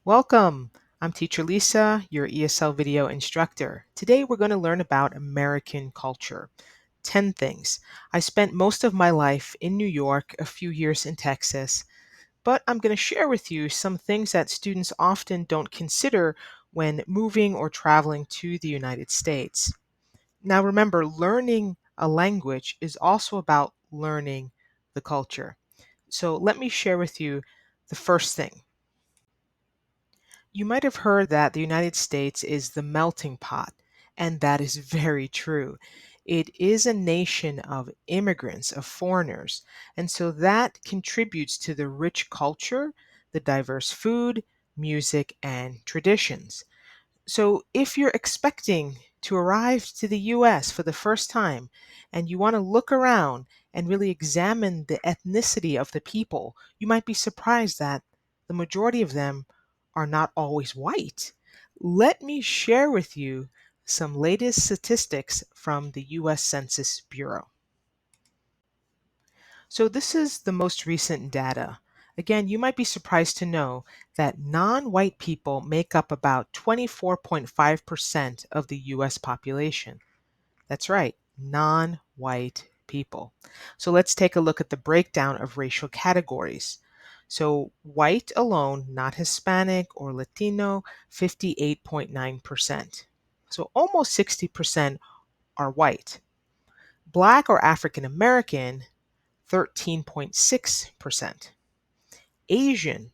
Welcome! I'm Teacher Lisa, your ESL video instructor. Today we're going to learn about American culture. 10 things. I spent most of my life in New York, a few years in Texas, but I'm going to share with you some things that students often don't consider when moving or traveling to the United States. Now remember, learning a language is also about learning the culture. So let me share with you the first thing. You might have heard that the United States is the melting pot, and that is very true. It is a nation of immigrants, of foreigners, and so that contributes to the rich culture, the diverse food, music, and traditions. So if you're expecting to arrive to the US for the first time and you want to look around and really examine the ethnicity of the people, you might be surprised that the majority of them are not always white. Let me share with you some latest statistics from the US Census Bureau. So this is the most recent data. Again, you might be surprised to know that non-white people make up about 24.5% of the US population. That's right, non-white people. So let's take a look at the breakdown of racial categories. So white alone, not Hispanic or Latino, 58.9%. So almost 60% are white. Black or African American, 13.6%. Asian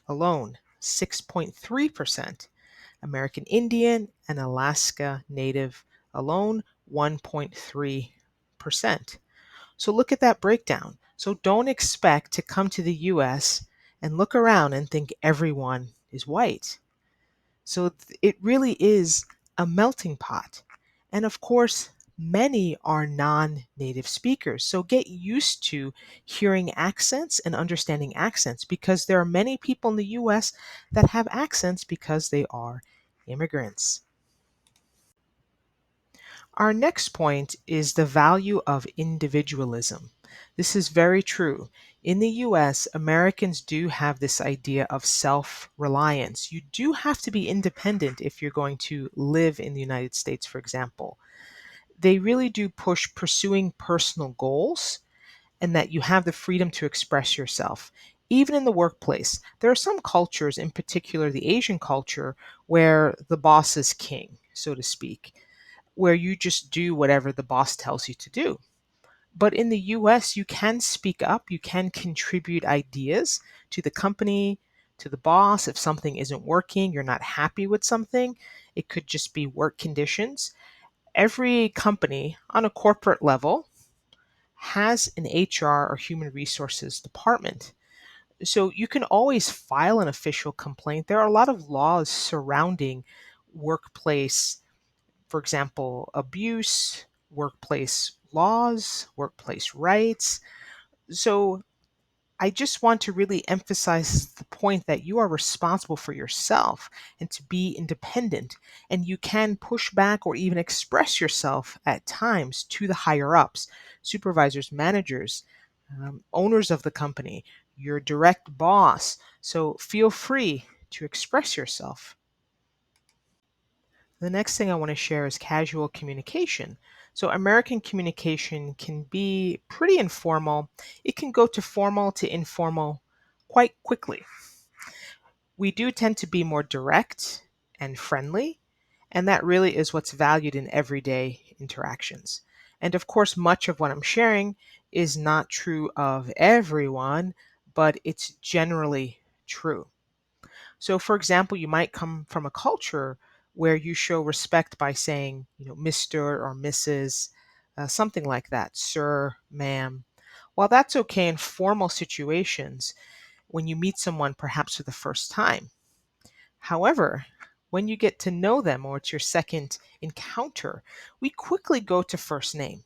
alone, 6.3%. American Indian and Alaska Native alone, 1.3%. So look at that breakdown. So don't expect to come to the US and look around and think everyone is white. So it really is a melting pot. And of course, many are non-native speakers. So get used to hearing accents and understanding accents because there are many people in the US that have accents because they are immigrants. Our next point is the value of individualism. This is very true. In the US, Americans do have this idea of self-reliance. You do have to be independent if you're going to live in the United States, for example. They really do push pursuing personal goals and that you have the freedom to express yourself. Even in the workplace, there are some cultures, in particular the Asian culture, where the boss is king, so to speak, where you just do whatever the boss tells you to do. But in the US, you can speak up, you can contribute ideas to the company, to the boss. If something isn't working, you're not happy with something, it could just be work conditions. Every company on a corporate level has an HR or human resources department. So you can always file an official complaint. There are a lot of laws surrounding workplace, for example, abuse, workplace laws, workplace rights. So I just want to really emphasize the point that you are responsible for yourself and to be independent. And you can push back or even express yourself at times to the higher ups, supervisors, managers, owners of the company, your direct boss. So feel free to express yourself. The next thing I want to share is casual communication. So, American communication can be pretty informal. It can go to formal to informal quite quickly. We do tend to be more direct and friendly, and that really is what's valued in everyday interactions. And of course, much of what I'm sharing is not true of everyone, but it's generally true. So, for example, you might come from a culture where you show respect by saying, Mr. or Mrs., something like that, sir, ma'am. While that's okay in formal situations, when you meet someone perhaps for the first time. However, when you get to know them or it's your second encounter, we quickly go to first name.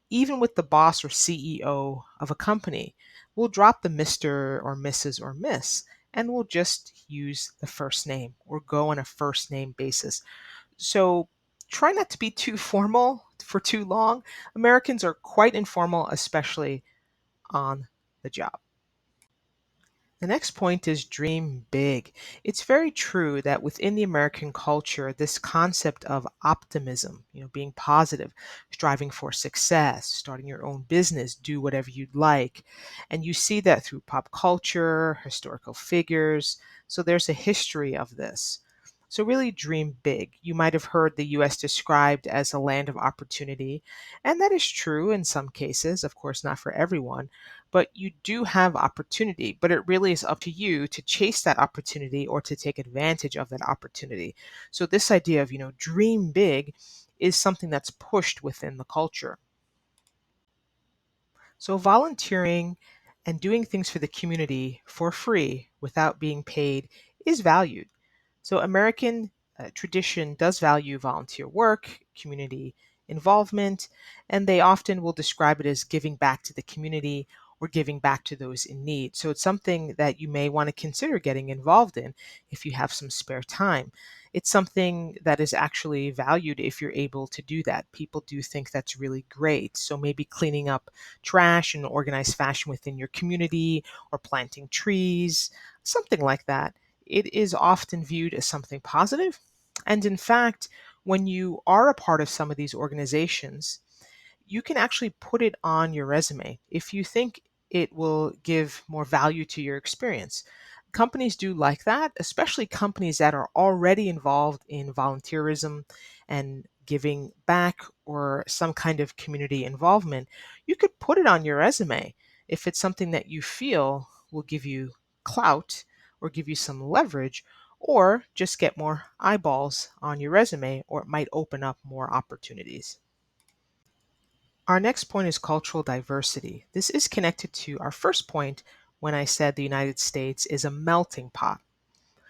Even with the boss or CEO of a company, we'll drop the Mr. or Mrs. or Miss and we'll just use the first name or go on a first name basis. So try not to be too formal for too long. Americans are quite informal, especially on the job. The next point is dream big. It's very true that within the American culture, this concept of optimism, being positive, striving for success, starting your own business, do whatever you'd like. And you see that through pop culture, historical figures. So there's a history of this. So really dream big. You might have heard the US described as a land of opportunity, and that is true in some cases, of course, not for everyone, but you do have opportunity, but it really is up to you to chase that opportunity or to take advantage of that opportunity. So this idea of, dream big is something that's pushed within the culture. So volunteering and doing things for the community for free without being paid is valued. So American tradition does value volunteer work, community involvement, and they often will describe it as giving back to the community or giving back to those in need. So it's something that you may want to consider getting involved in if you have some spare time. It's something that is actually valued if you're able to do that. People do think that's really great. So maybe cleaning up trash in an organized fashion within your community or planting trees, something like that. It is often viewed as something positive. And in fact, when you are a part of some of these organizations, you can actually put it on your resume if you think it will give more value to your experience. Companies do like that, especially companies that are already involved in volunteerism and giving back or some kind of community involvement. You could put it on your resume if it's something that you feel will give you clout or give you some leverage, or just get more eyeballs on your resume, or it might open up more opportunities. Our next point is cultural diversity. This is connected to our first point when I said the United States is a melting pot.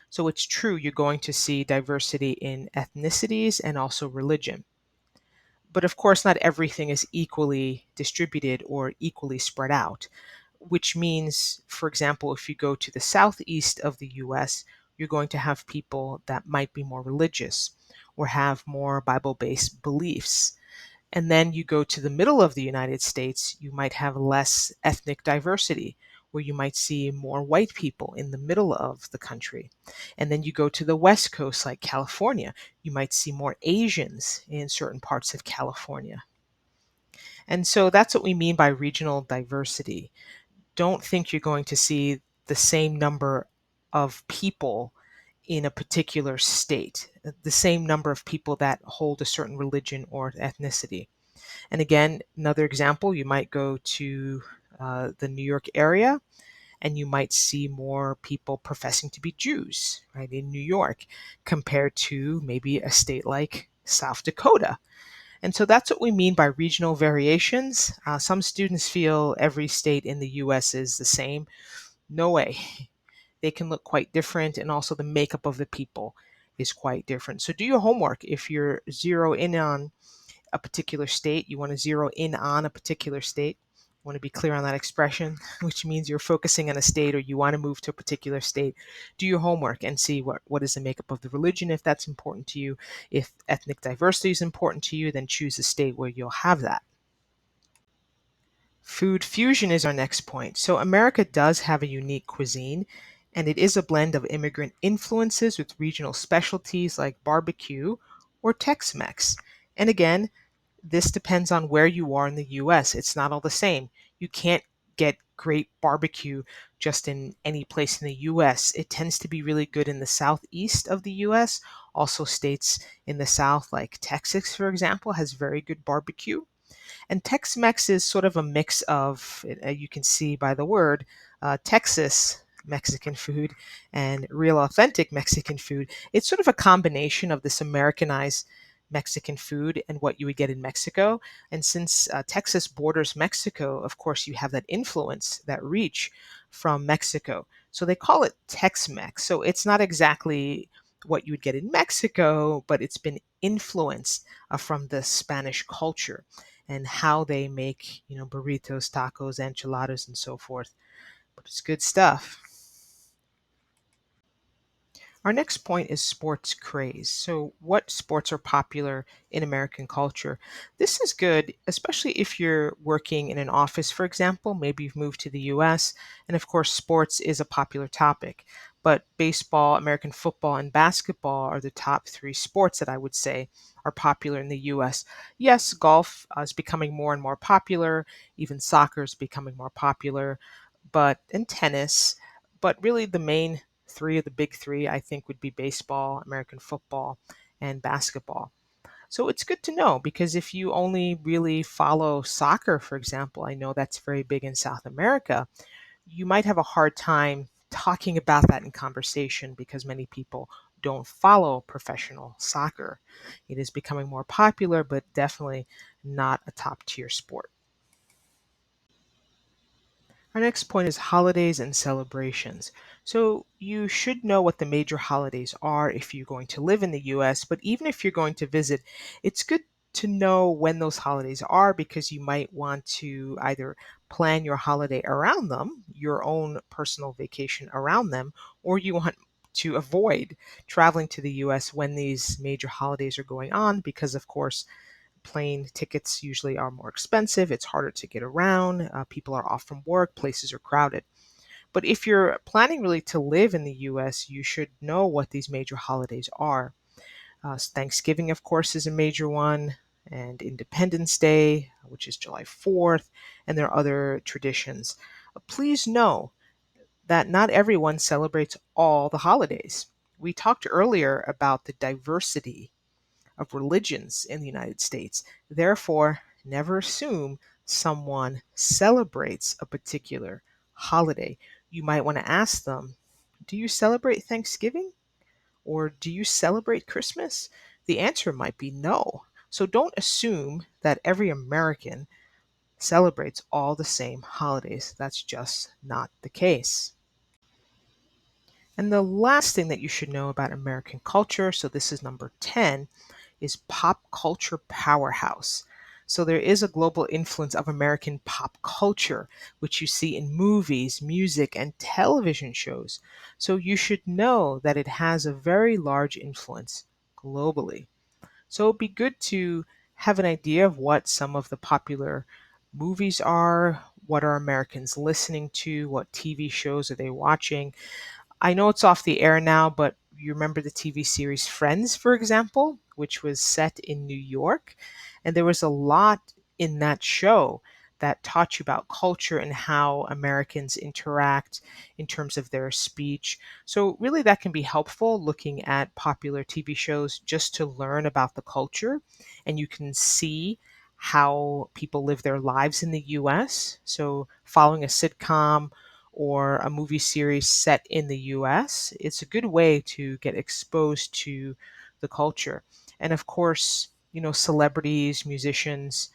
So it's true, you're going to see diversity in ethnicities and also religion. But of course, not everything is equally distributed or equally spread out, which means, for example, if you go to the southeast of the US, you're going to have people that might be more religious or have more Bible based beliefs. And then you go to the middle of the United States, you might have less ethnic diversity, where you might see more white people in the middle of the country. And then you go to the West Coast, like California, you might see more Asians in certain parts of California. And so that's what we mean by regional diversity. Don't think you're going to see the same number of people in a particular state, the same number of people that hold a certain religion or ethnicity. And again, another example, you might go to the New York area and you might see more people professing to be Jews, right, in New York compared to maybe a state like South Dakota. And so that's what we mean by regional variations. Some students feel every state in the US is the same. No way. They can look quite different, and also the makeup of the people is quite different. So do your homework. If you're zero in on a particular state, you want to zero in on a particular state. I want to be clear on that expression, which means you're focusing on a state or you want to move to a particular state. Do your homework and see what is the makeup of the religion if that's important to you. If ethnic diversity is important to you, then choose a state where you'll have that. Food fusion is our next point. So, America does have a unique cuisine, and it is a blend of immigrant influences with regional specialties like barbecue or Tex Mex. And again, this depends on where you are in the US. It's not all the same. You can't get great barbecue just in any place in the US. It tends to be really good in the southeast of the US. Also, states in the south, like Texas, for example, has very good barbecue. And Tex Mex is sort of a mix of, you can see by the word, Texas Mexican food and real authentic Mexican food. It's sort of a combination of this Americanized Mexican food and what you would get in Mexico. And since Texas borders Mexico, of course, you have that influence, that reach from Mexico. So they call it Tex Mex. So it's not exactly what you would get in Mexico, but it's been influenced from the Spanish culture and how they make, burritos, tacos, enchiladas, and so forth. But it's good stuff. Our next point is sports craze. So, what sports are popular in American culture? This is good, especially if you're working in an office, for example. Maybe you've moved to the US, and of course, sports is a popular topic. But baseball, American football, and basketball are the top three sports that I would say are popular in the US. Yes, golf is becoming more and more popular, even soccer is becoming more popular, and tennis. But really, the main three of the big three, I think, would be baseball, American football, and basketball. So it's good to know because if you only really follow soccer, for example, I know that's very big in South America, you might have a hard time talking about that in conversation because many people don't follow professional soccer. It is becoming more popular, but definitely not a top tier sport. Our next point is holidays and celebrations. So, you should know what the major holidays are if you're going to live in the US, but even if you're going to visit, it's good to know when those holidays are because you might want to either plan your holiday around them, your own personal vacation around them, or you want to avoid traveling to the US when these major holidays are going on because, of course, plane tickets usually are more expensive. It's harder to get around. People are off from work. Places are crowded. But if you're planning really to live in the US, you should know what these major holidays are. Thanksgiving, of course, is a major one, and Independence Day, which is July 4th, and there are other traditions. Please know that not everyone celebrates all the holidays. We talked earlier about the diversity of religions in the United States. Therefore, never assume someone celebrates a particular holiday. You might want to ask them, do you celebrate Thanksgiving? Or do you celebrate Christmas? The answer might be no. So don't assume that every American celebrates all the same holidays. That's just not the case. And the last thing that you should know about American culture, so this is number 10, is pop culture powerhouse. So there is a global influence of American pop culture, which you see in movies, music, and television shows. So you should know that it has a very large influence globally. So it'd be good to have an idea of what some of the popular movies are, what are Americans listening to, what TV shows are they watching. I know it's off the air now, but you remember the TV series Friends, for example, which was set in New York. And there was a lot in that show that taught you about culture and how Americans interact in terms of their speech. So, really, that can be helpful looking at popular TV shows just to learn about the culture. And you can see how people live their lives in the US. So, following a sitcom or a movie series set in the US, it's a good way to get exposed to the culture. And of course, celebrities, musicians,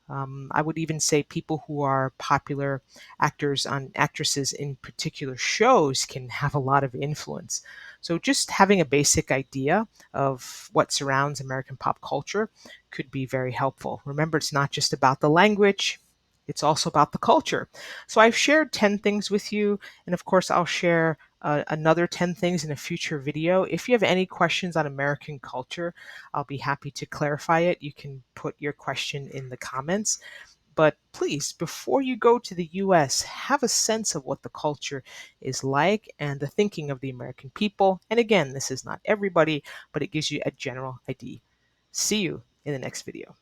I would even say people who are popular actors and actresses in particular shows can have a lot of influence. So just having a basic idea of what surrounds American pop culture could be very helpful. Remember, it's not just about the language, it's also about the culture. So I've shared 10 things with you, and of course, I'll share another 10 things in a future video. If you have any questions on American culture, I'll be happy to clarify it. You can put your question in the comments. But please, before you go to the US, have a sense of what the culture is like and the thinking of the American people. And again, this is not everybody, but it gives you a general idea. See you in the next video.